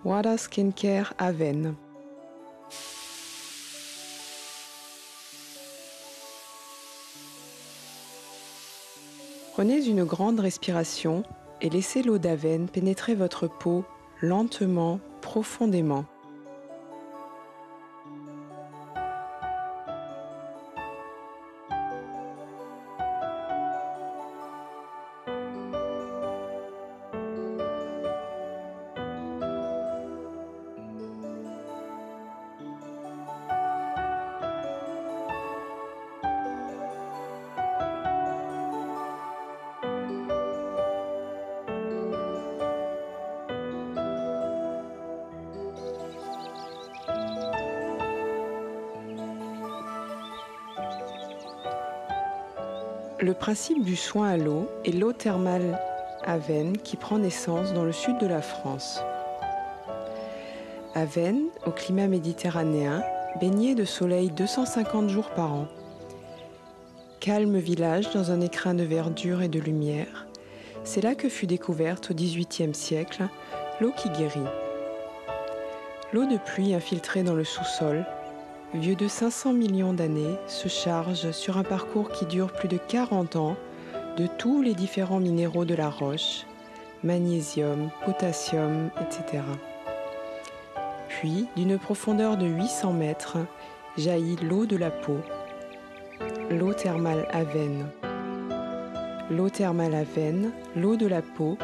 Water Skincare Aven. Prenez une grande respiration et laissez l'eau d'Aven pénétrer votre peau lentement, profondément. Le principe du soin à l'eau est l'eau thermale Aven qui prend naissance dans le sud de la France. Aven, au climat méditerranéen, baigné de soleil 250 jours par an. Calme village dans un écrin de verdure et de lumière, c'est là que fut découverte au XVIIIe siècle l'eau qui guérit. L'eau de pluie infiltrée dans le sous-sol, vieux de 500 millions d'années, se charge sur un parcours qui dure plus de 40 ans de tous les différents minéraux de la roche, magnésium, potassium, etc. Puis, d'une profondeur de 800 mètres, jaillit l'eau de la peau, l'eau thermale Aven. L'eau thermale Aven, l'eau de la peau,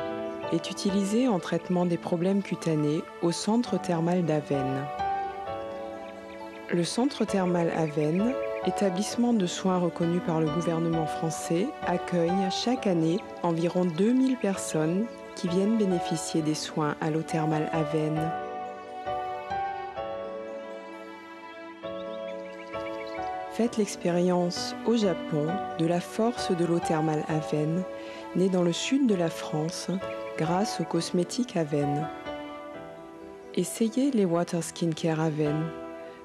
est utilisée en traitement des problèmes cutanés au centre thermal d'Aven. Le centre thermal Aven, établissement de soins reconnu par le gouvernement français, accueille chaque année environ 2000 personnes qui viennent bénéficier des soins à l'eau thermale Aven. Faites l'expérience au Japon de la force de l'eau thermale Aven, née dans le sud de la France grâce aux cosmétiques Aven. Essayez les Water Skincare Aven.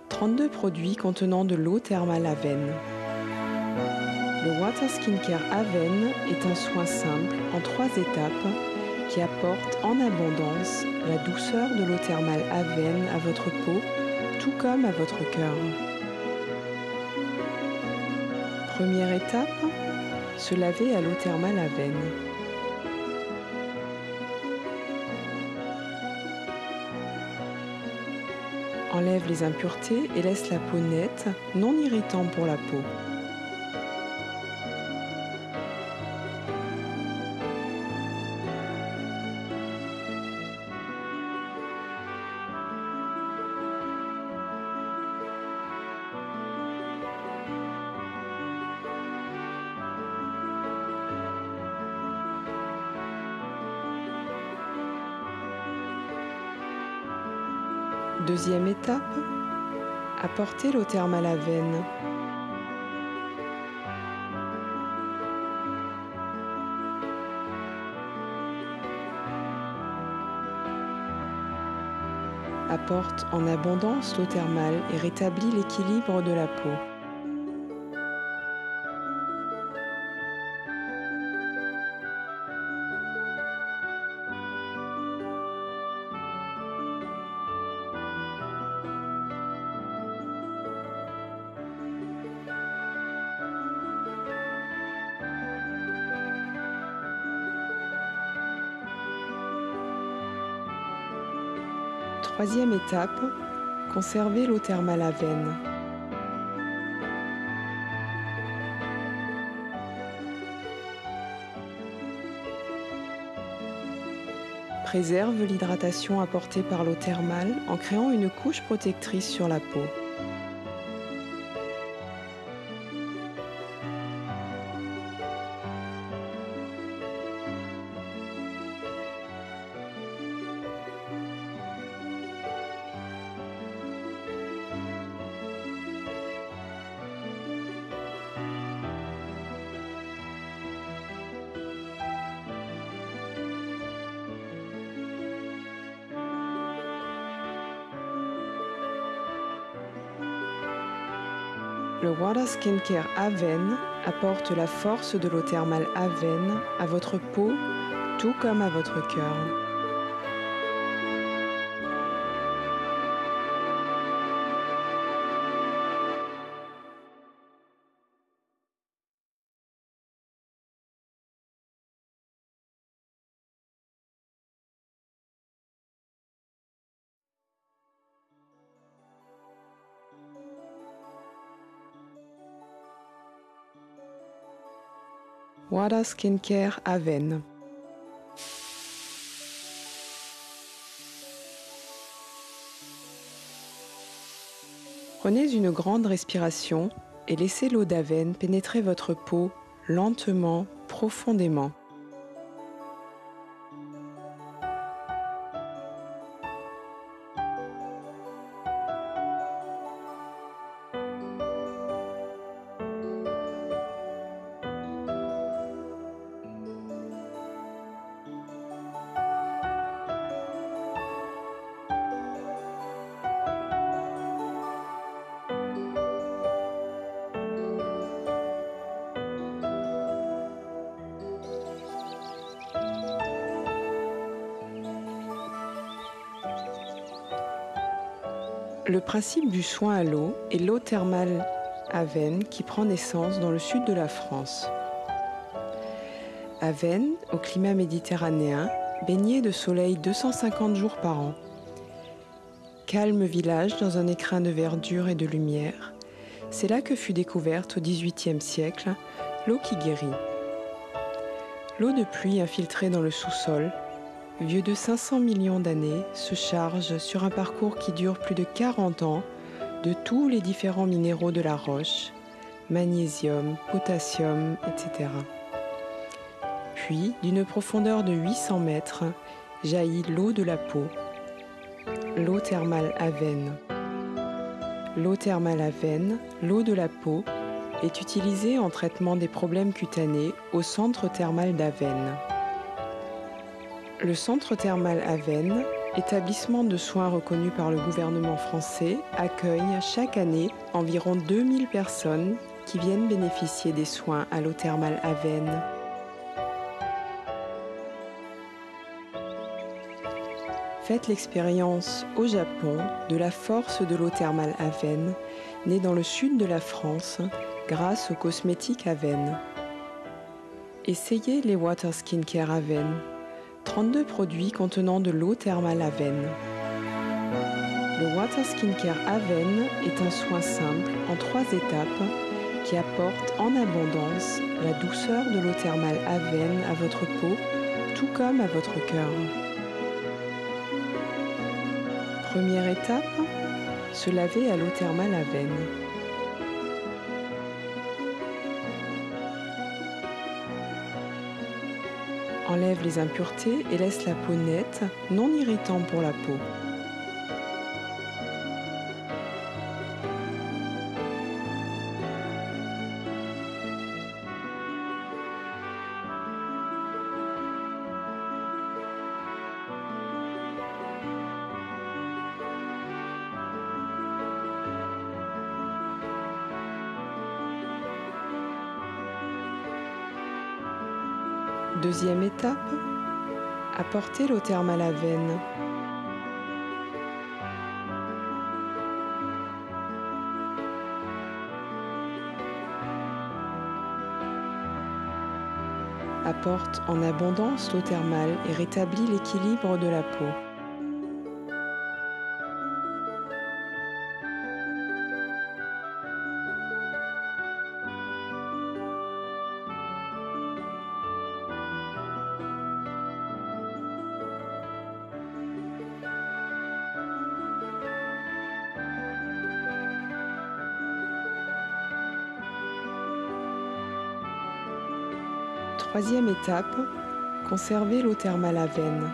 32 produits contenant de l'eau thermale Aven. Le Water Skincare Aven est un soin simple en 3 étapes qui apporte en abondance la douceur de l'eau thermale Aven à votre peau, tout comme à votre cœur. Première étape, se laver à l'eau thermale Aven. Enlève les impuretés et laisse la peau nette, non irritant pour la peau. Deuxième étape, apportez l'eau thermale Aven. Apporte en abondance l'eau thermale et rétablit l'équilibre de la peau. Troisième étape, conservez l'eau thermale Aven. Préserve l'hydratation apportée par l'eau thermale en créant une couche protectrice sur la peau. Le Water Skincare Aven apporte la force de l'eau thermale Aven à votre peau, tout comme à votre cœur. Water Skincare Aven. Prenez une grande respiration et laissez l'eau d'Aven pénétrer votre peau lentement, profondément. Le principe du soin à l'eau est l'eau thermale Aven qui prend naissance dans le sud de la France. Aven, au climat méditerranéen, baignée de soleil 250 jours par an. Calme village dans un écrin de verdure et de lumière, c'est là que fut découverte au XVIIIe siècle l'eau qui guérit. L'eau de pluie infiltrée dans le sous-sol, vieux de 500 millions d'années, se charge sur un parcours qui dure plus de 40 ans de tous les différents minéraux de la roche, magnésium, potassium, etc. Puis, d'une profondeur de 800 mètres, jaillit l'eau de la peau, l'eau thermale Aven. L'eau thermale Aven, l'eau de la peau, est utilisée en traitement des problèmes cutanés au centre thermal d'Aven. Le centre thermal Aven, établissement de soins reconnu par le gouvernement français, accueille chaque année environ 2000 personnes qui viennent bénéficier des soins à l'eau thermale Aven. Faites l'expérience au Japon de la force de l'eau thermale Aven, née dans le sud de la France grâce aux cosmétiques Aven. Essayez les Water Skincare Aven. 32 produits contenant de l'eau thermale Aven. Le Water Skincare Aven est un soin simple en 3 étapes qui apporte en abondance la douceur de l'eau thermale Aven à votre peau, tout comme à votre cœur. Première étape, se laver à l'eau thermale Aven. Enlève les impuretés et laisse la peau nette, non irritant pour la peau. Deuxième étape, apportez l'eau thermale Aven. Apporte en abondance l'eau thermale et rétablit l'équilibre de la peau. Troisième étape, conservez l'eau thermale Aven.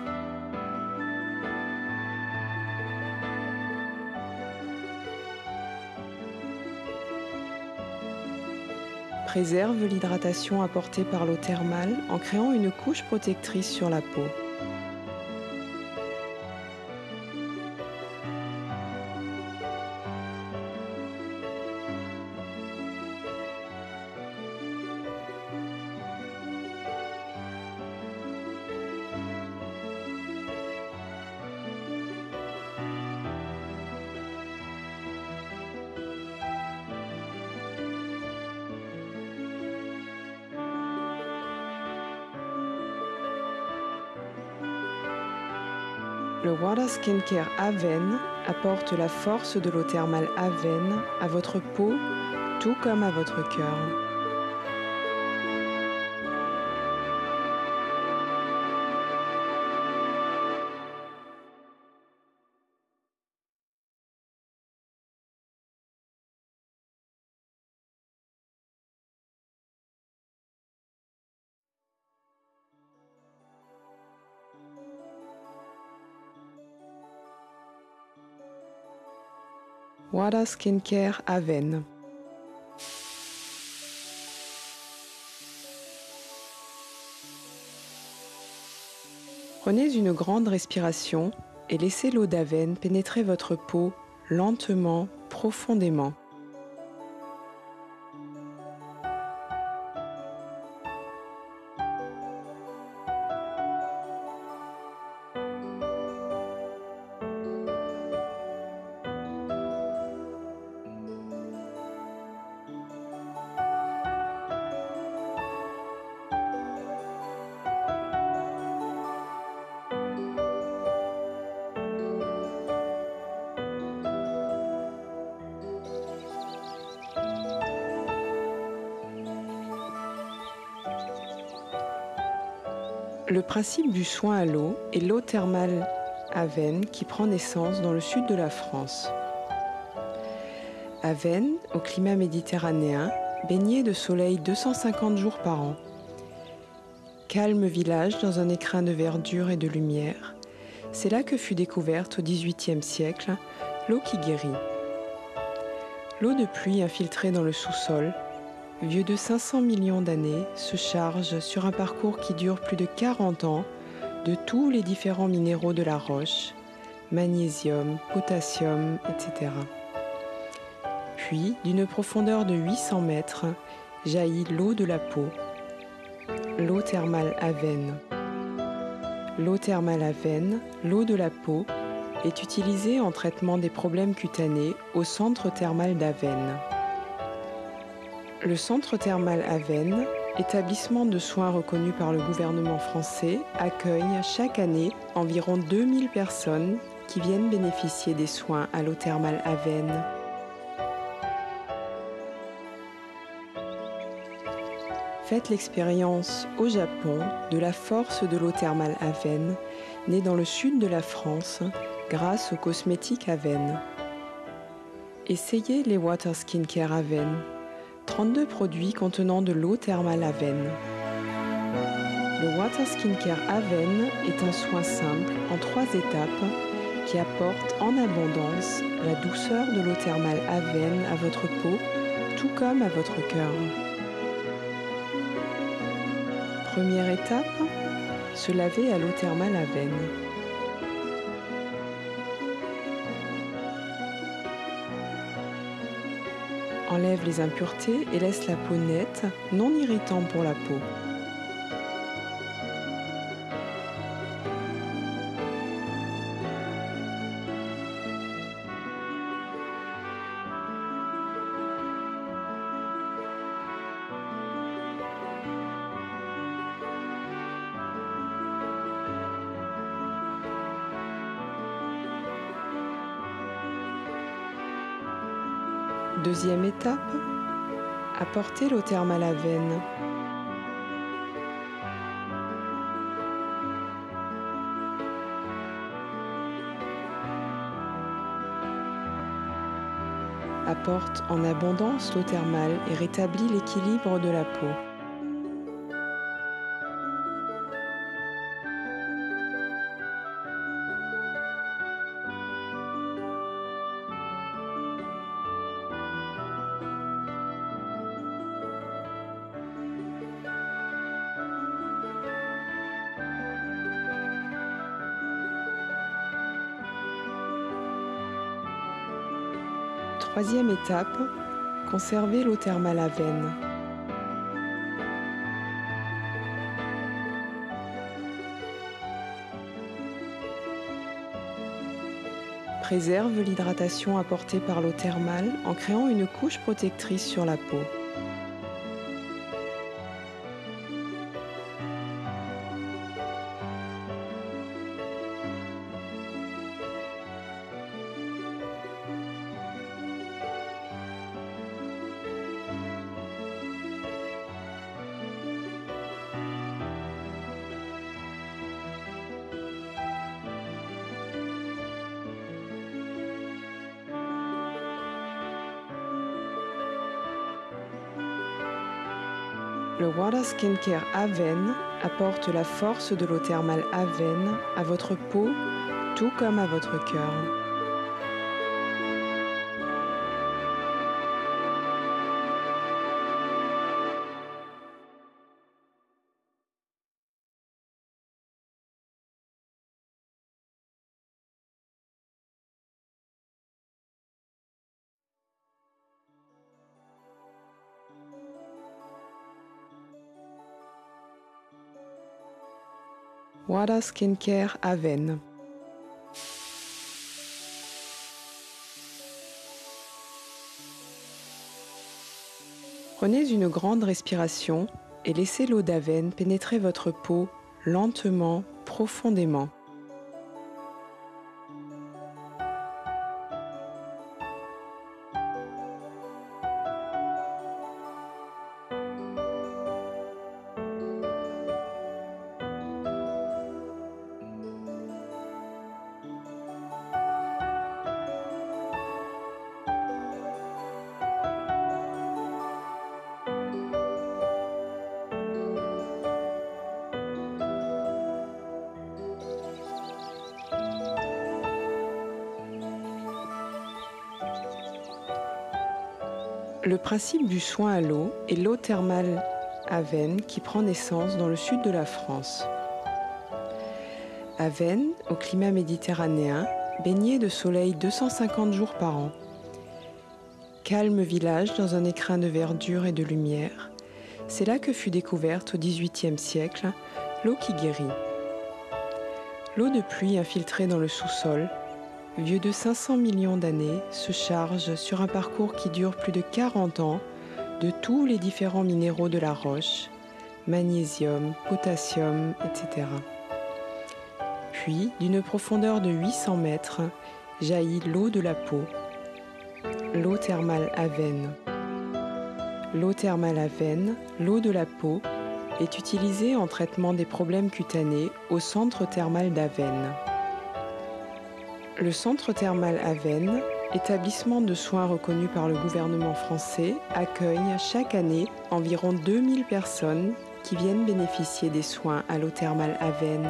Préserve l'hydratation apportée par l'eau thermale en créant une couche protectrice sur la peau. Le Water Skincare Aven apporte la force de l'eau thermale Aven à votre peau, tout comme à votre cœur. Water Skincare Aven. Prenez une grande respiration et laissez l'eau d'Aven pénétrer votre peau lentement, profondément. Le principe du soin à l'eau est l'eau thermale Aven qui prend naissance dans le sud de la France. Aven, au climat méditerranéen, baigné de soleil 250 jours par an. Calme village dans un écrin de verdure et de lumière, c'est là que fut découverte au XVIIIe siècle l'eau qui guérit. L'eau de pluie infiltrée dans le sous-sol, vieux de 500 millions d'années, se charge sur un parcours qui dure plus de 40 ans de tous les différents minéraux de la roche, magnésium, potassium, etc. Puis, d'une profondeur de 800 mètres, jaillit l'eau de la peau, l'eau thermale Aven. L'eau thermale Aven, l'eau de la peau, est utilisée en traitement des problèmes cutanés au centre thermal d'Aven. Le centre thermal Aven, établissement de soins reconnu par le gouvernement français, accueille chaque année environ 2000 personnes qui viennent bénéficier des soins à l'eau thermale Aven. Faites l'expérience au Japon de la force de l'eau thermale Aven, née dans le sud de la France grâce aux cosmétiques Aven. Essayez les Water Skincare Aven. 32 produits contenant de l'eau thermale Aven. Le Water Skincare Aven est un soin simple en 3 étapes qui apporte en abondance la douceur de l'eau thermale Aven à votre peau, tout comme à votre cœur. Première étape, se laver à l'eau thermale Aven. Enlève les impuretés et laisse la peau nette, non irritant pour la peau. Deuxième étape, apportez l'eau thermale Aven. Apporte en abondance l'eau thermale et rétablit l'équilibre de la peau. Troisième étape, conservez l'eau thermale Aven. Préserve l'hydratation apportée par l'eau thermale en créant une couche protectrice sur la peau. Le Water Skincare Aven apporte la force de l'eau thermale Aven à votre peau, tout comme à votre cœur. Water Skincare Aven. Prenez une grande respiration et laissez l'eau d'Aven pénétrer votre peau lentement, profondément. Le principe du soin à l'eau est l'eau thermale Aven qui prend naissance dans le sud de la France. Aven, au climat méditerranéen, baignée de soleil 250 jours par an. Calme village dans un écrin de verdure et de lumière, c'est là que fut découverte au XVIIIe siècle l'eau qui guérit. L'eau de pluie infiltrée dans le sous-sol, vieux de 500 millions d'années, se charge sur un parcours qui dure plus de 40 ans de tous les différents minéraux de la roche, magnésium, potassium, etc. Puis, d'une profondeur de 800 mètres, jaillit l'eau de la peau, l'eau thermale Aven. L'eau thermale Aven, l'eau de la peau, est utilisée en traitement des problèmes cutanés au centre thermal d'Aven. Le centre thermal Aven, établissement de soins reconnu par le gouvernement français, accueille chaque année environ 2000 personnes qui viennent bénéficier des soins à l'eau thermale Aven.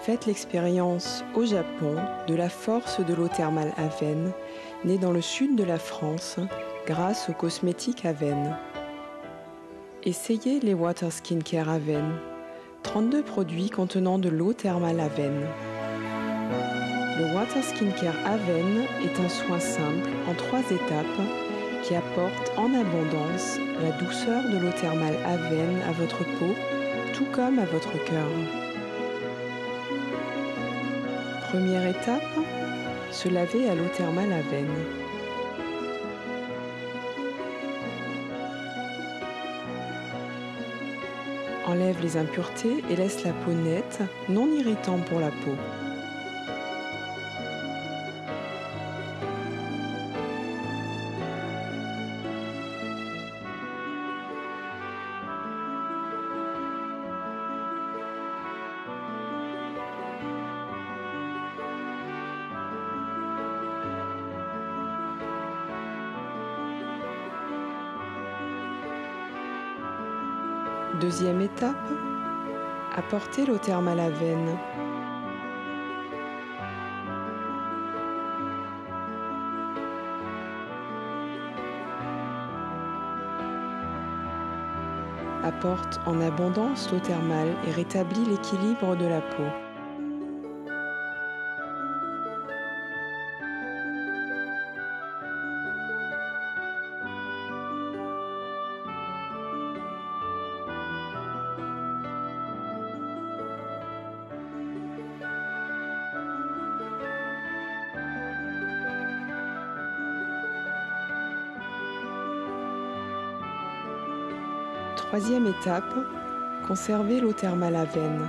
Faites l'expérience au Japon de la force de l'eau thermale Aven, née dans le sud de la France grâce aux cosmétiques Aven. Essayez les Water Skincare Aven. 32 produits contenant de l'eau thermale Aven. Le Water Skincare Aven est un soin simple en 3 étapes qui apporte en abondance la douceur de l'eau thermale Aven à votre peau, tout comme à votre cœur. Première étape, se laver à l'eau thermale Aven. Enlève les impuretés et laisse la peau nette, non irritant pour la peau. Deuxième étape, apportez l'eau thermale Aven. Apporte en abondance l'eau thermale et rétablit l'équilibre de la peau. Troisième étape, conservez l'eau thermale Aven.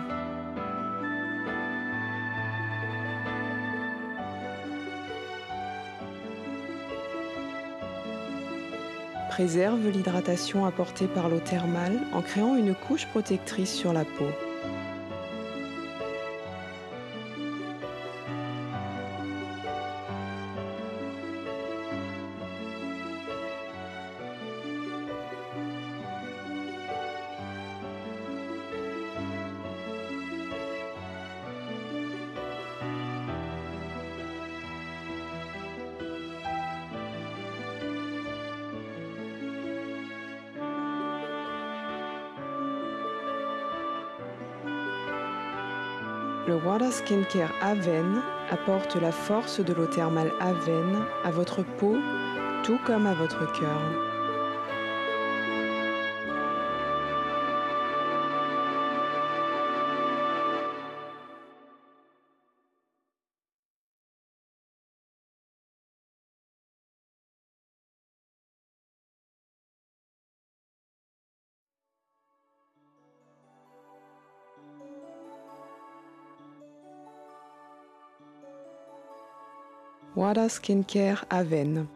Préserve l'hydratation apportée par l'eau thermale en créant une couche protectrice sur la peau. Le Water Skincare Aven apporte la force de l'eau thermale Aven à votre peau, tout comme à votre cœur. Water Skincare Aven.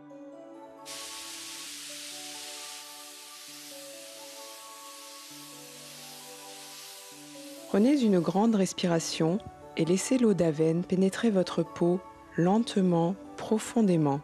Prenez une grande respiration et laissez l'eau d'Aven pénétrer votre peau lentement, profondément.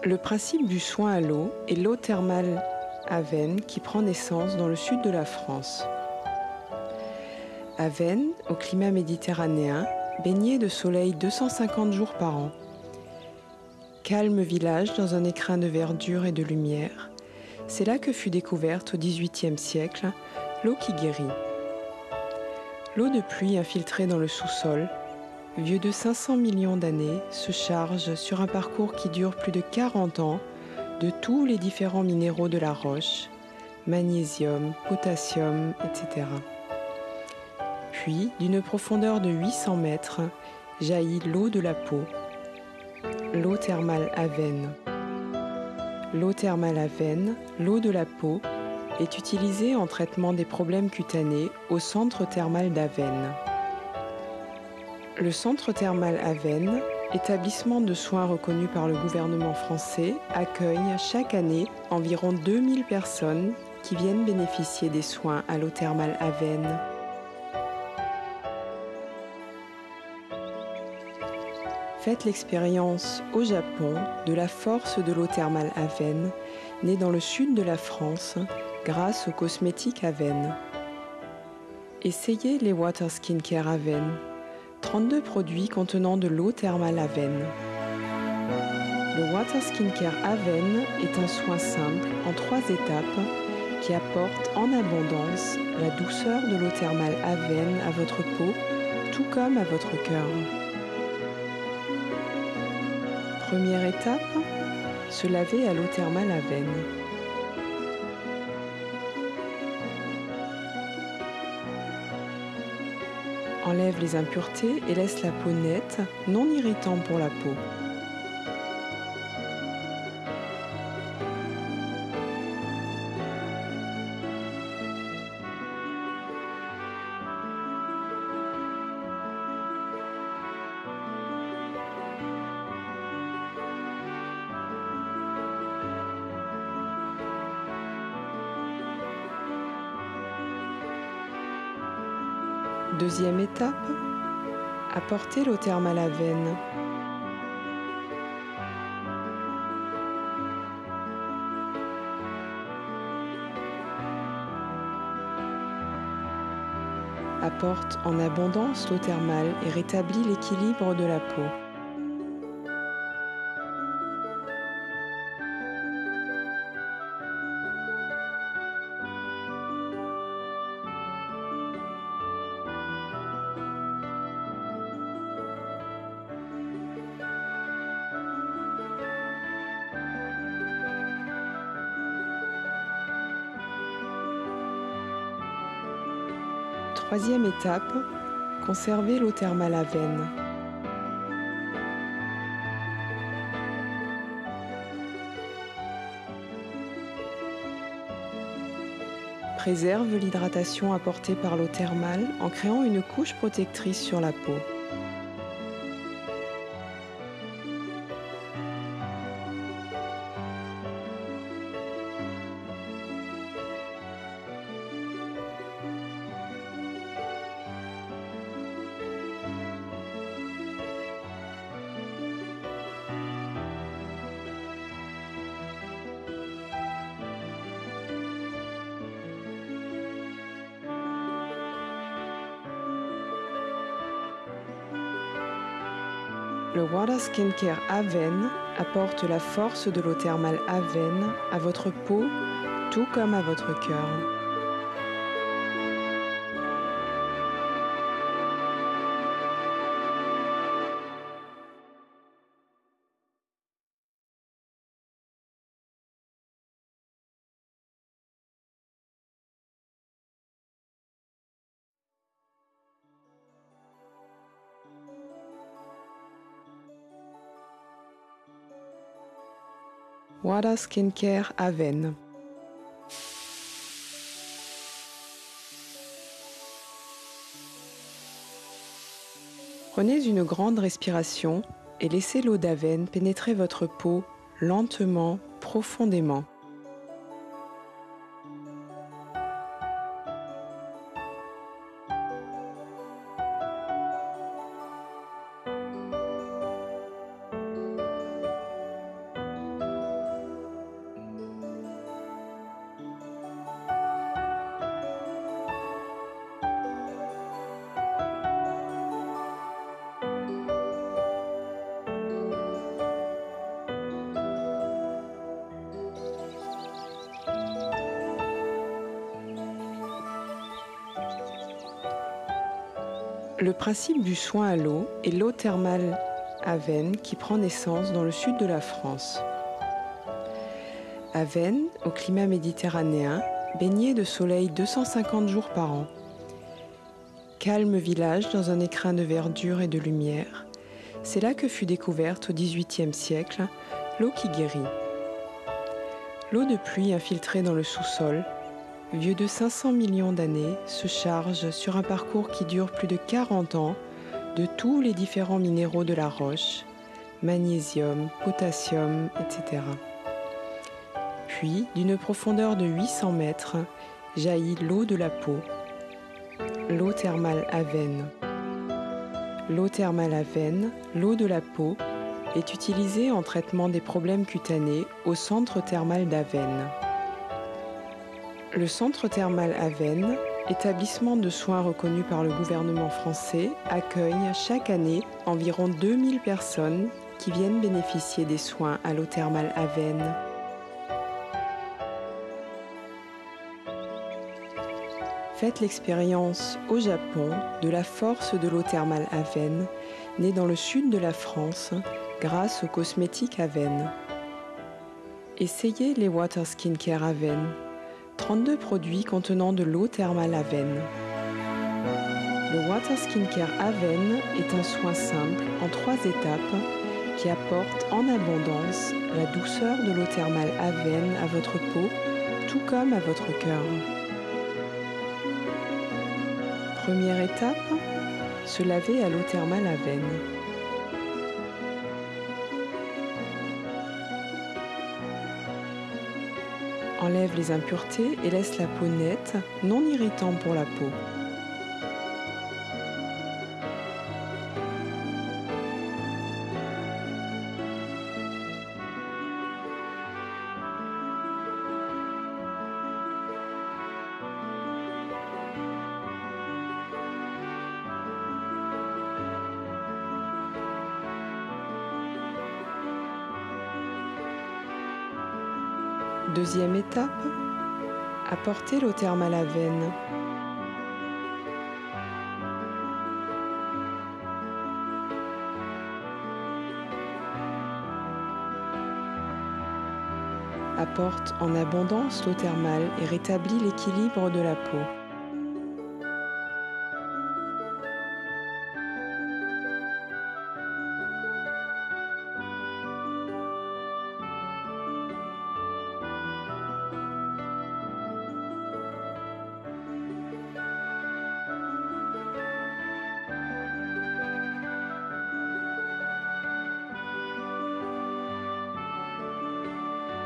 Le principe du soin à l'eau est l'eau thermale Aven qui prend naissance dans le sud de la France. Aven, au climat méditerranéen, baignée de soleil 250 jours par an. Calme village dans un écrin de verdure et de lumière, c'est là que fut découverte au XVIIIe siècle l'eau qui guérit. L'eau de pluie infiltrée dans le sous-sol, vieux de 500 millions d'années, se charge sur un parcours qui dure plus de 40 ans de tous les différents minéraux de la roche, magnésium, potassium, etc. Puis, d'une profondeur de 800 mètres, jaillit l'eau de la peau, l'eau thermale Aven. L'eau thermale Aven, l'eau de la peau, est utilisée en traitement des problèmes cutanés au centre thermal d'Aven. Le centre thermal Aven, établissement de soins reconnu par le gouvernement français, accueille chaque année environ 2000 personnes qui viennent bénéficier des soins à l'eau thermale Aven. Faites l'expérience au Japon de la force de l'eau thermale Aven, née dans le sud de la France grâce aux cosmétiques Aven. Essayez les Water Skincare Aven, 32 produits contenant de l'eau thermale Aven. Le Water Skincare Aven est un soin simple en 3 étapes qui apporte en abondance la douceur de l'eau thermale Aven à votre peau, tout comme à votre cœur. Première étape, se laver à l'eau thermale Aven. Enlève les impuretés et laisse la peau nette, non irritant pour la peau. Deuxième étape, apportez l'eau thermale Aven. Apporte en abondance l'eau thermale et rétablit l'équilibre de la peau. Troisième étape, conservez l'eau thermale Aven. Préserve l'hydratation apportée par l'eau thermale en créant une couche protectrice sur la peau. Le Water Skincare Aven apporte la force de l'eau thermale Aven à votre peau, tout comme à votre cœur. Water Skincare Aven. Prenez une grande respiration et laissez l'eau d'Aven pénétrer votre peau lentement, profondément. Le principe du soin à l'eau est l'eau thermale Aven qui prend naissance dans le sud de la France. Aven, au climat méditerranéen, baignée de soleil 250 jours par an. Calme village dans un écrin de verdure et de lumière, c'est là que fut découverte au XVIIIe siècle l'eau qui guérit. L'eau de pluie infiltrée dans le sous-sol, vieux de 500 millions d'années, se charge sur un parcours qui dure plus de 40 ans de tous les différents minéraux de la roche, magnésium, potassium, etc. Puis, d'une profondeur de 800 mètres, jaillit l'eau de la peau, l'eau thermale Aven. L'eau thermale Aven, l'eau de la peau, est utilisée en traitement des problèmes cutanés au centre thermal d'Aven. Le Centre thermal Aven, établissement de soins reconnu par le gouvernement français, accueille chaque année environ 2000 personnes qui viennent bénéficier des soins à l'eau thermale Aven. Faites l'expérience au Japon de la force de l'eau thermale Aven, née dans le sud de la France grâce aux cosmétiques Aven. Essayez les Water Skincare Aven. 32 produits contenant de l'eau thermale Aven. Le Water Skincare Aven est un soin simple en 3 étapes qui apporte en abondance la douceur de l'eau thermale Aven à votre peau, tout comme à votre cœur. Première étape, se laver à l'eau thermale Aven. Enlève les impuretés et laisse la peau nette, non irritant pour la peau. Deuxième étape, apportez l'eau thermale Aven. Apporte en abondance l'eau thermale et rétablit l'équilibre de la peau.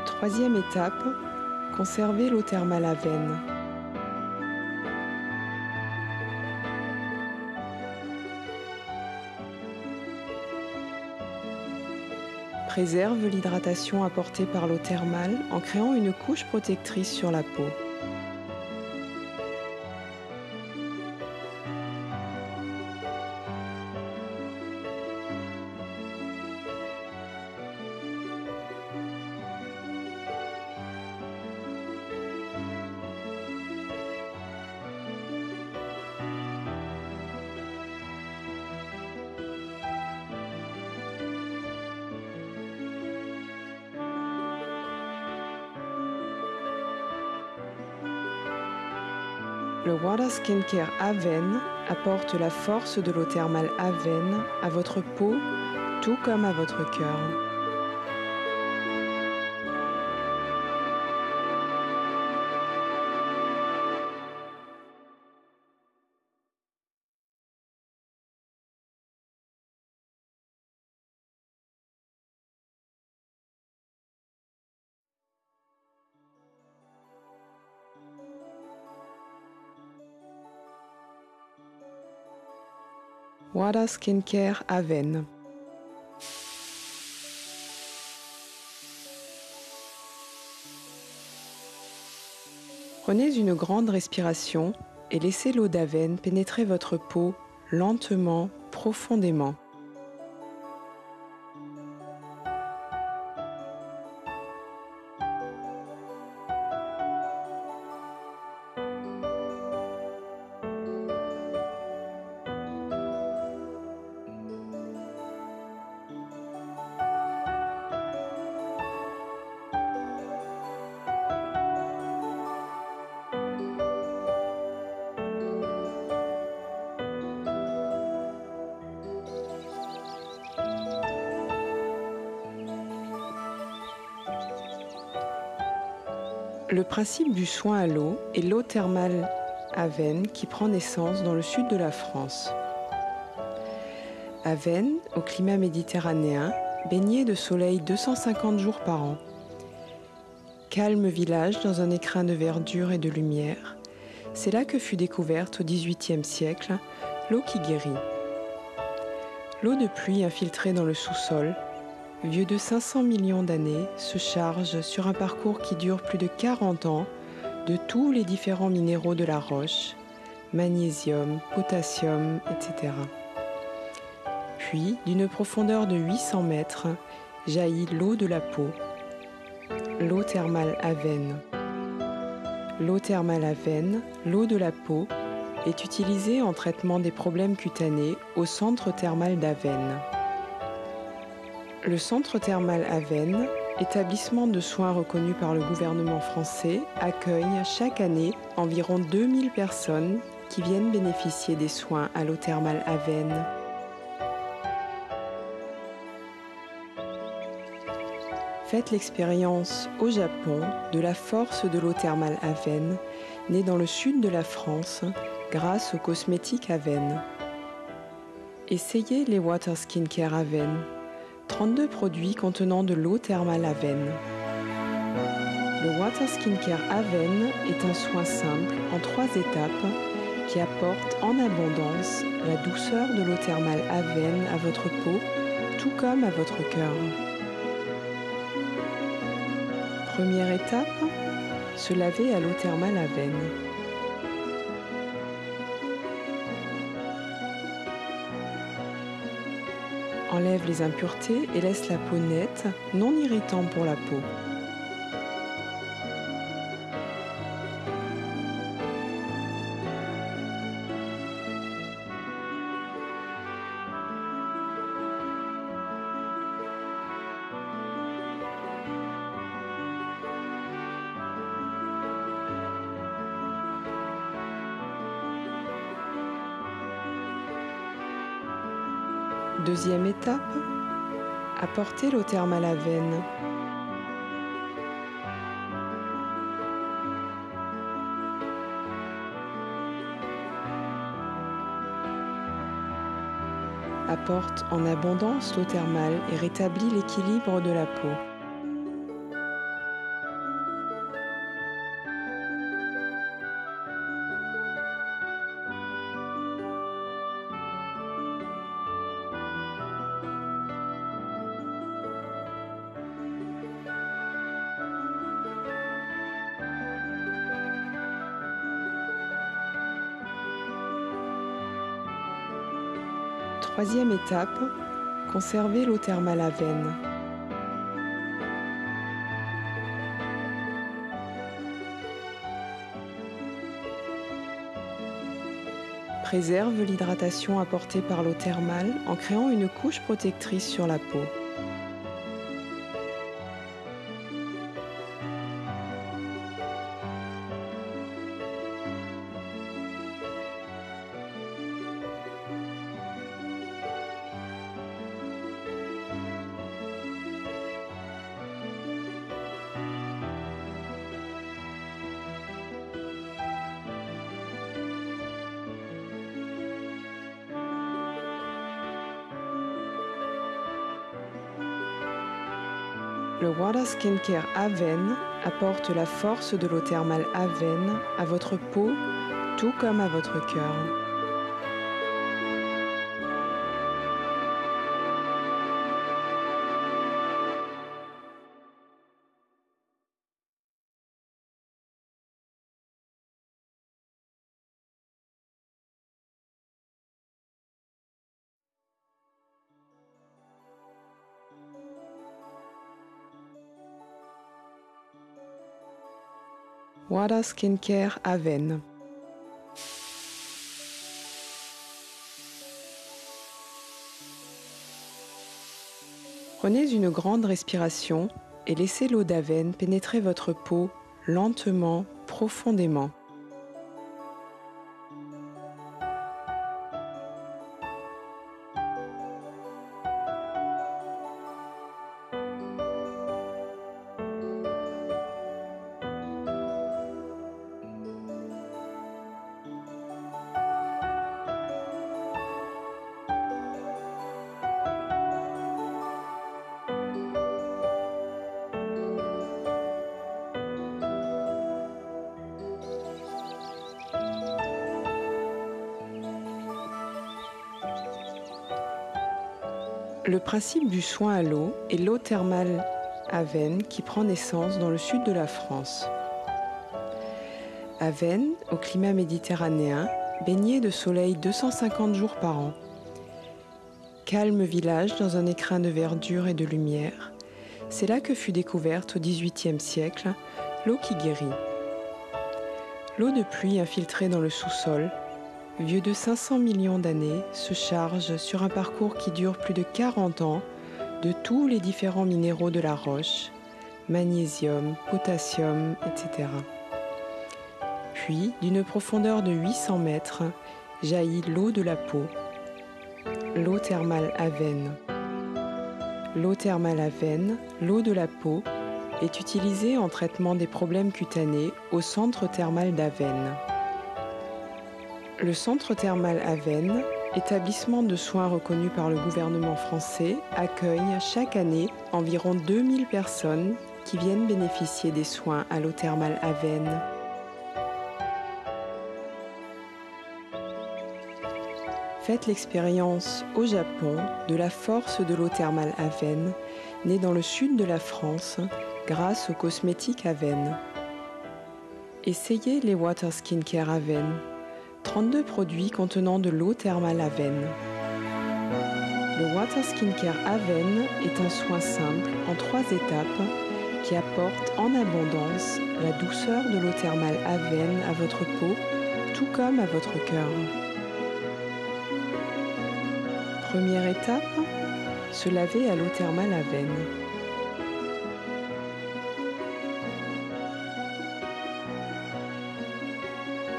Troisième étape, conservez l'eau thermale Aven. Préserve l'hydratation apportée par l'eau thermale en créant une couche protectrice sur la peau. Le Water Skincare Aven apporte la force de l'eau thermale Aven à votre peau, tout comme à votre cœur. Water Skincare Aven. Prenez une grande respiration et laissez l'eau d'Aven pénétrer votre peau lentement, profondément. Le principe du soin à l'eau est l'eau thermale Aven qui prend naissance dans le sud de la France. Aven, au climat méditerranéen, baigné de soleil 250 jours par an. Calme village dans un écrin de verdure et de lumière, c'est là que fut découverte au XVIIIe siècle l'eau qui guérit. L'eau de pluie infiltrée dans le sous-sol, vieux de 500 millions d'années, se charge sur un parcours qui dure plus de 40 ans de tous les différents minéraux de la roche, magnésium, potassium, etc. Puis, d'une profondeur de 800 mètres, jaillit l'eau de la peau, l'eau thermale Aven. L'eau thermale Aven, l'eau de la peau, est utilisée en traitement des problèmes cutanés au centre thermal d'Aven. Le centre thermal Aven, établissement de soins reconnu par le gouvernement français, accueille chaque année environ 2000 personnes qui viennent bénéficier des soins à l'eau thermale Aven. Faites l'expérience au Japon de la force de l'eau thermale Aven, née dans le sud de la France grâce aux cosmétiques Aven. Essayez les Water Skincare Aven. 32 produits contenant de l'eau thermale Aven. Le Water Skincare Aven est un soin simple en 3 étapes qui apporte en abondance la douceur de l'eau thermale Aven à votre peau, tout comme à votre cœur. Première étape, se laver à l'eau thermale Aven. Enlève les impuretés et laisse la peau nette, non irritant pour la peau. Deuxième étape, apportez l'eau thermale Aven. Apporte en abondance l'eau thermale et rétablit l'équilibre de la peau. Troisième étape, conservez l'eau thermale Aven. Préserve l'hydratation apportée par l'eau thermale en créant une couche protectrice sur la peau. Le Water Skincare Aven apporte la force de l'eau thermale Aven à votre peau, tout comme à votre cœur. Water Skincare Aven. Prenez une grande respiration et laissez l'eau d'Aven pénétrer votre peau lentement, profondément. Le principe du soin à l'eau est l'eau thermale Aven qui prend naissance dans le sud de la France. Aven, au climat méditerranéen, baignée de soleil 250 jours par an. Calme village dans un écrin de verdure et de lumière, c'est là que fut découverte au XVIIIe siècle l'eau qui guérit. L'eau de pluie infiltrée dans le sous-sol, vieux de 500 millions d'années, se charge sur un parcours qui dure plus de 40 ans de tous les différents minéraux de la roche, magnésium, potassium, etc. Puis, d'une profondeur de 800 mètres, jaillit l'eau de la peau, l'eau thermale Aven. L'eau thermale Aven, l'eau de la peau, est utilisée en traitement des problèmes cutanés au centre thermal d'Aven. Le centre thermal Aven, établissement de soins reconnu par le gouvernement français, accueille chaque année environ 2000 personnes qui viennent bénéficier des soins à l'eau thermale Aven. Faites l'expérience au Japon de la force de l'eau thermale Aven, née dans le sud de la France grâce aux cosmétiques Aven. Essayez les Water Skincare Aven. 32 produits contenant de l'eau thermale Aven. Le Water Skincare Aven est un soin simple en 3 étapes qui apporte en abondance la douceur de l'eau thermale Aven à votre peau, tout comme à votre cœur. Première étape, se laver à l'eau thermale Aven.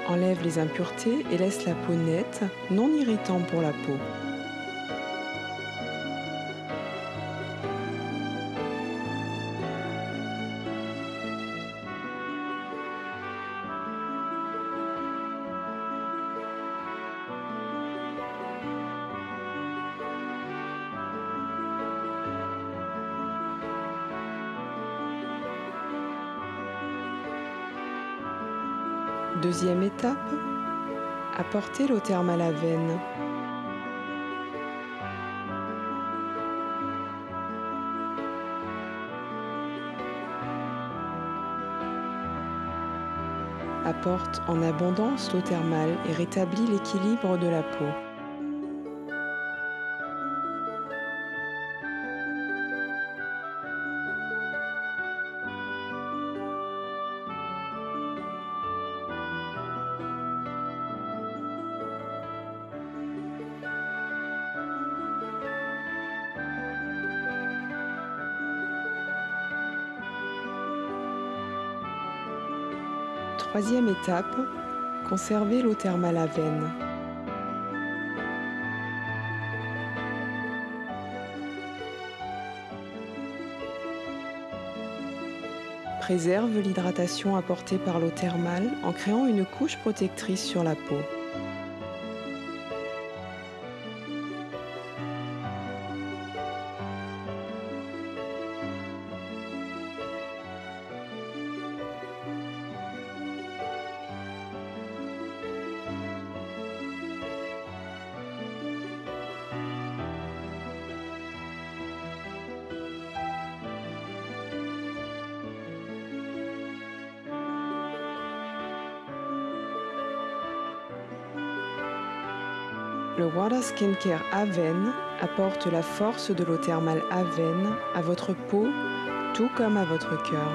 Enlève les impuretés et laisse la peau nette, non irritant pour la peau. Deuxième étape, apportez l'eau thermale Aven. Apporte en abondance l'eau thermale et rétablit l'équilibre de la peau. Troisième étape, conservez l'eau thermale Aven. Préserve l'hydratation apportée par l'eau thermale en créant une couche protectrice sur la peau. Le Water Skincare Aven apporte la force de l'eau thermale Aven à votre peau, tout comme à votre cœur.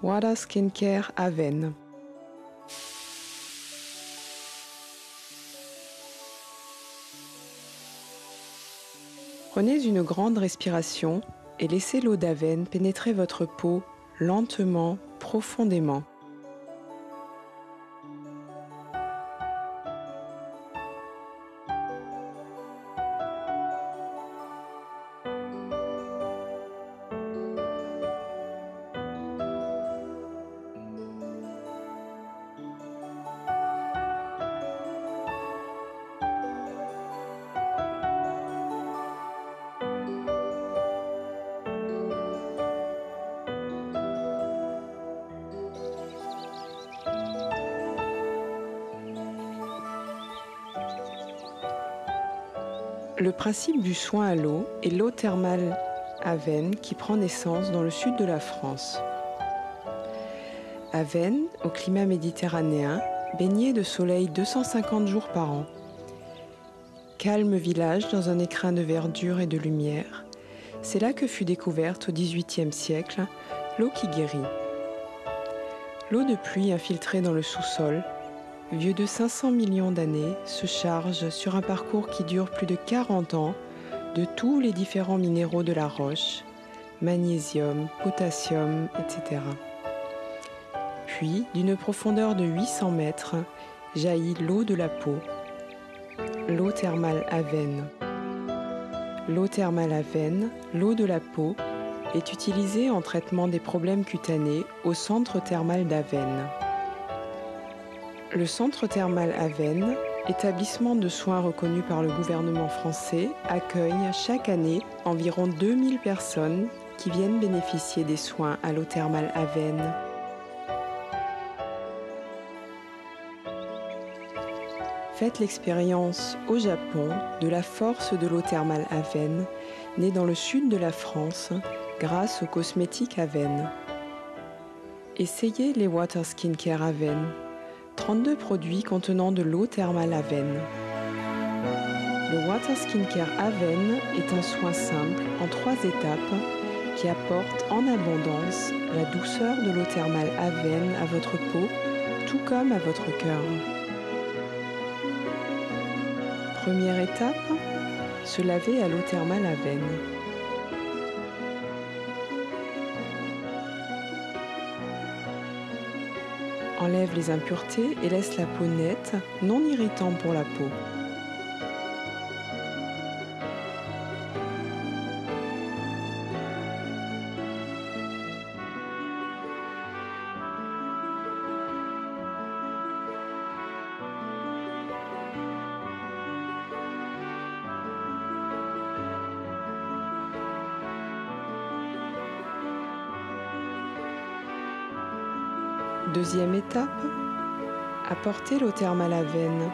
Water Skincare Aven. Prenez une grande respiration et laissez l'eau d'Aven pénétrer votre peau lentement, profondément. Le principe du soin à l'eau est l'eau thermale Aven qui prend naissance dans le sud de la France. Aven, au climat méditerranéen, baignée de soleil 250 jours par an. Calme village dans un écrin de verdure et de lumière, c'est là que fut découverte au XVIIIe siècle l'eau qui guérit. L'eau de pluie infiltrée dans le sous-sol, vieux de 500 millions d'années, se charge sur un parcours qui dure plus de 40 ans de tous les différents minéraux de la roche, magnésium, potassium, etc. Puis, d'une profondeur de 800 mètres, jaillit l'eau de la peau, l'eau thermale Aven. L'eau thermale Aven, l'eau de la peau, est utilisée en traitement des problèmes cutanés au centre thermal d'Aven. Le centre thermal Aven, établissement de soins reconnu par le gouvernement français, accueille chaque année environ 2000 personnes qui viennent bénéficier des soins à l'eau thermale Aven. Faites l'expérience au Japon de la force de l'eau thermale Aven, née dans le sud de la France grâce aux cosmétiques Aven. Essayez les Water Skincare Aven. 32 produits contenant de l'eau thermale Aven. Le Water Skincare Aven est un soin simple en 3 étapes qui apporte en abondance la douceur de l'eau thermale Aven à votre peau, tout comme à votre cœur. Première étape, se laver à l'eau thermale Aven. Enlève les impuretés et laisse la peau nette, non irritant pour la peau. Deuxième étape, apportez l'eau thermale Aven.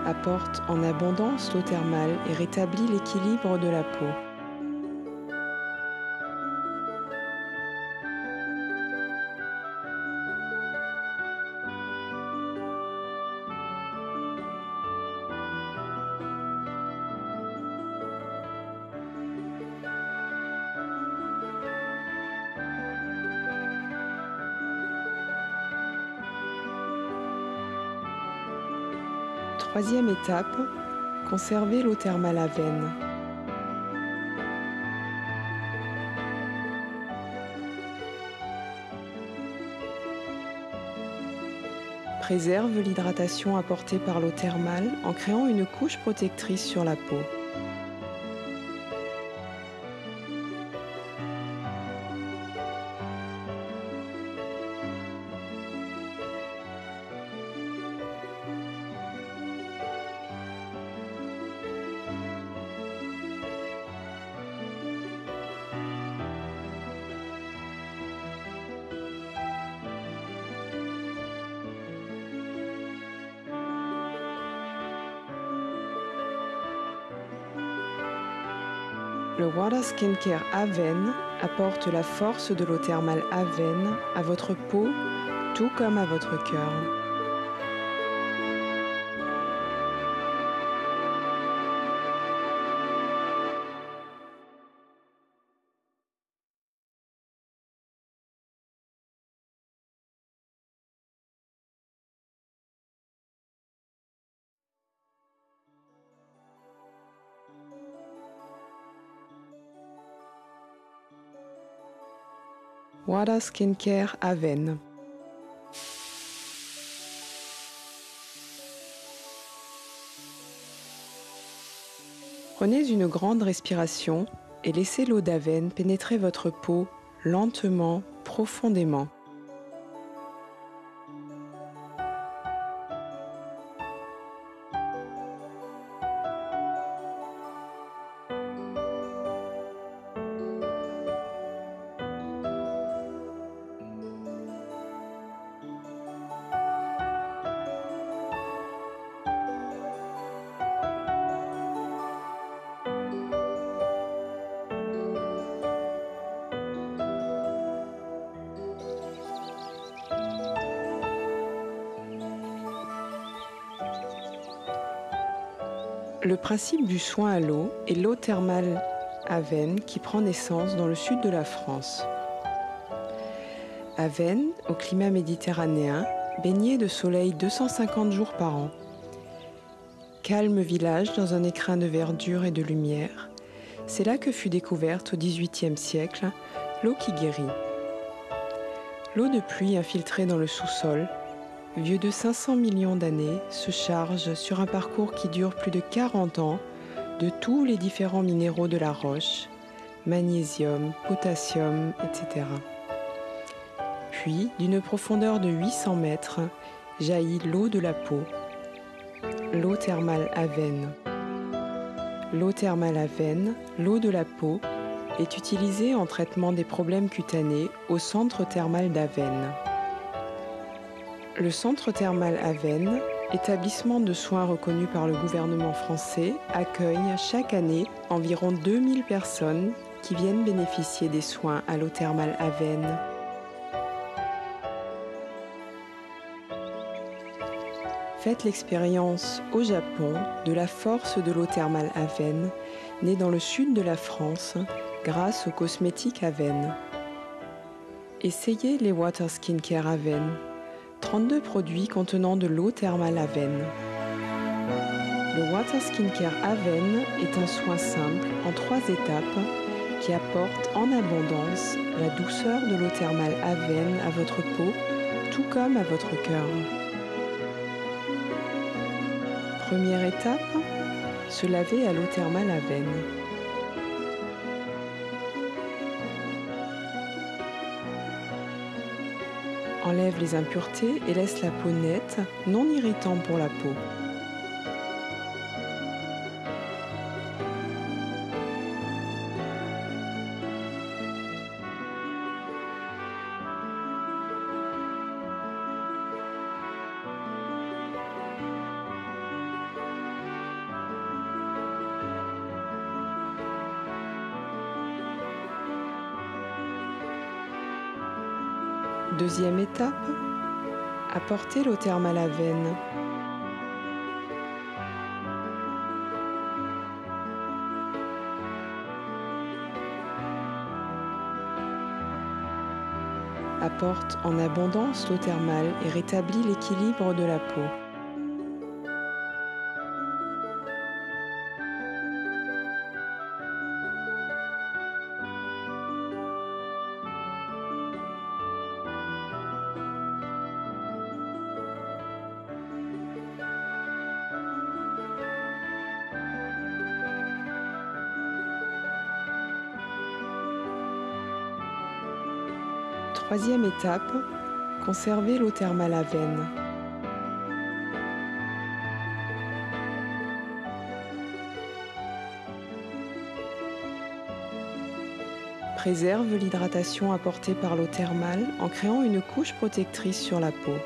Apporte en abondance l'eau thermale et rétablit l'équilibre de la peau. Troisième étape, conservez l'eau thermale Aven. Préserve l'hydratation apportée par l'eau thermale en créant une couche protectrice sur la peau. Le Water Skincare Aven apporte la force de l'eau thermale Aven à votre peau, tout comme à votre cœur. Water Skincare Aven. Prenez une grande respiration et laissez l'eau d'Aven pénétrer votre peau lentement, profondément. Le principe du soin à l'eau est l'eau thermale Aven qui prend naissance dans le sud de la France. Aven, au climat méditerranéen, baigné de soleil 250 jours par an. Calme village dans un écrin de verdure et de lumière, c'est là que fut découverte au XVIIIe siècle l'eau qui guérit. L'eau de pluie infiltrée dans le sous-sol, vieux de 500 millions d'années, se charge sur un parcours qui dure plus de 40 ans de tous les différents minéraux de la roche, magnésium, potassium, etc. Puis, d'une profondeur de 800 mètres, jaillit l'eau de la peau, l'eau thermale Aven. L'eau thermale Aven, l'eau de la peau, est utilisée en traitement des problèmes cutanés au centre thermal d'Aven. Le centre thermal Aven, établissement de soins reconnu par le gouvernement français, accueille chaque année environ 2000 personnes qui viennent bénéficier des soins à l'eau thermale Aven. Faites l'expérience au Japon de la force de l'eau thermale Aven, née dans le sud de la France grâce aux cosmétiques Aven. Essayez les Water Skincare Aven, 32 produits contenant de l'eau thermale Aven. Le Water Skincare Aven est un soin simple en 3 étapes qui apporte en abondance la douceur de l'eau thermale Aven à votre peau, tout comme à votre cœur. Première étape, se laver à l'eau thermale Aven. Enlève les impuretés et laisse la peau nette, non irritant pour la peau. Deuxième étape, apportez l'eau thermale Aven. Apporte en abondance l'eau thermale et rétablit l'équilibre de la peau. Troisième étape, conservez l'eau thermale Aven. Préserve l'hydratation apportée par l'eau thermale en créant une couche protectrice sur la peau.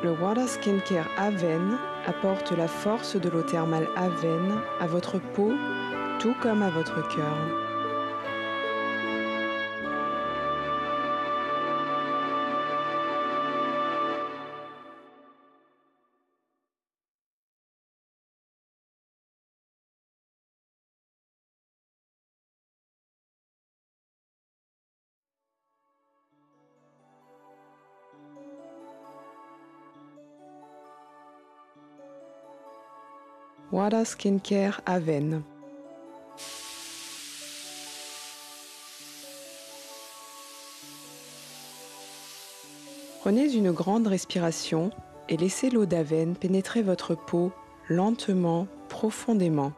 Le Water Skincare Aven apporte la force de l'eau thermale Aven à votre peau, tout comme à votre cœur. Water Skincare Aven. Prenez une grande respiration et laissez l'eau d'Aven pénétrer votre peau lentement, profondément.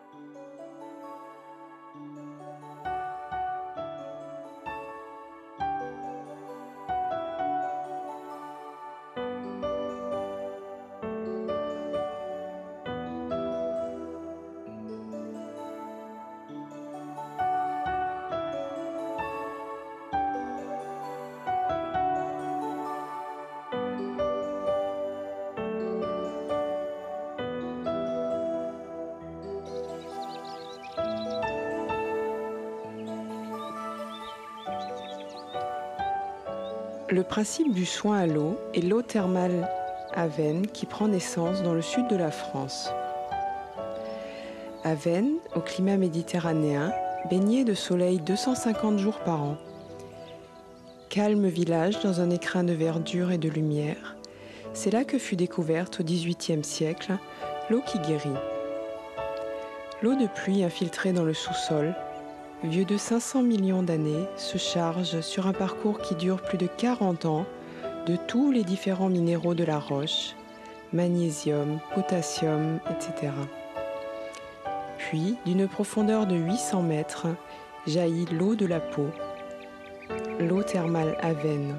Le principe du soin à l'eau est l'eau thermale Aven qui prend naissance dans le sud de la France. Aven, au climat méditerranéen, baignée de soleil 250 jours par an. Calme village dans un écrin de verdure et de lumière, c'est là que fut découverte au XVIIIe siècle l'eau qui guérit. L'eau de pluie infiltrée dans le sous-sol, vieux de 500 millions d'années, se charge sur un parcours qui dure plus de 40 ans de tous les différents minéraux de la roche, magnésium, potassium, etc. Puis, d'une profondeur de 800 mètres, jaillit l'eau de la peau, l'eau thermale Aven.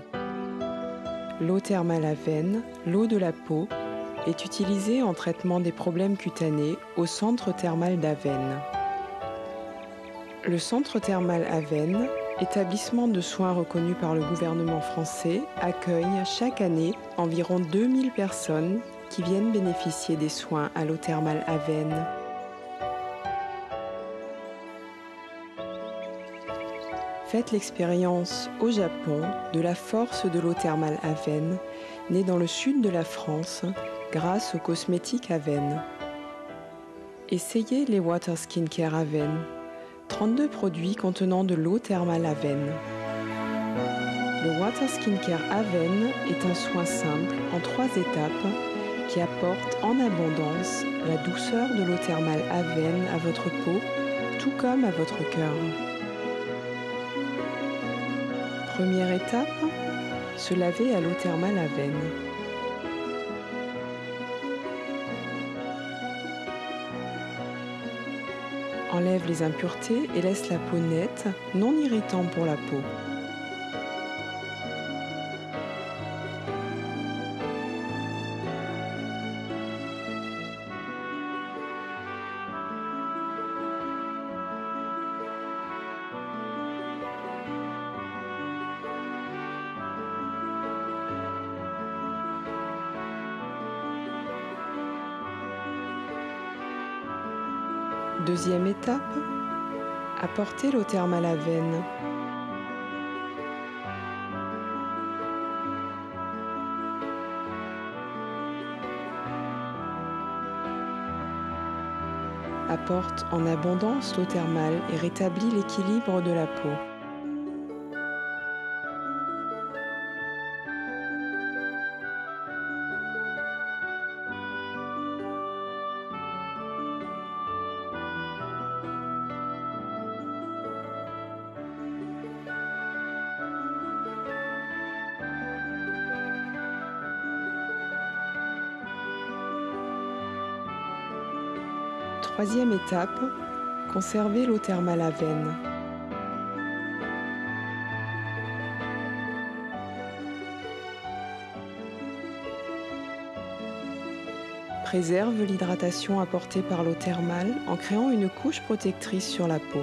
L'eau thermale Aven, l'eau de la peau, est utilisée en traitement des problèmes cutanés au centre thermal d'Aven. Le centre thermal Aven, établissement de soins reconnu par le gouvernement français, accueille chaque année environ 2000 personnes qui viennent bénéficier des soins à l'eau thermale Aven. Faites l'expérience au Japon de la force de l'eau thermale Aven, née dans le sud de la France grâce aux cosmétiques Aven. Essayez les Water Skincare Aven. 32 produits contenant de l'eau thermale Aven. Le Water Skincare Aven est un soin simple en 3 étapes qui apporte en abondance la douceur de l'eau thermale Aven à votre peau, tout comme à votre cœur. Première étape, se laver à l'eau thermale Aven. Enlève les impuretés et laisse la peau nette, non irritant pour la peau. Deuxième étape, apportez l'eau thermale Aven. Apporte en abondance l'eau thermale et rétablit l'équilibre de la peau. Troisième étape, conservez l'eau thermale Aven. Préserve l'hydratation apportée par l'eau thermale en créant une couche protectrice sur la peau.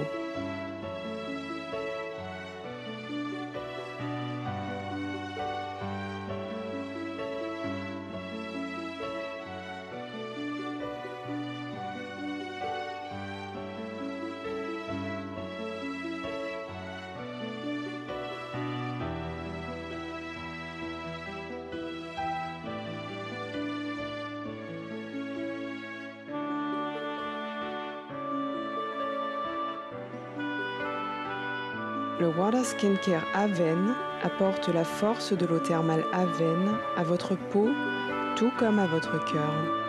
Le Water Skincare Aven apporte la force de l'eau thermale Aven à votre peau, tout comme à votre cœur.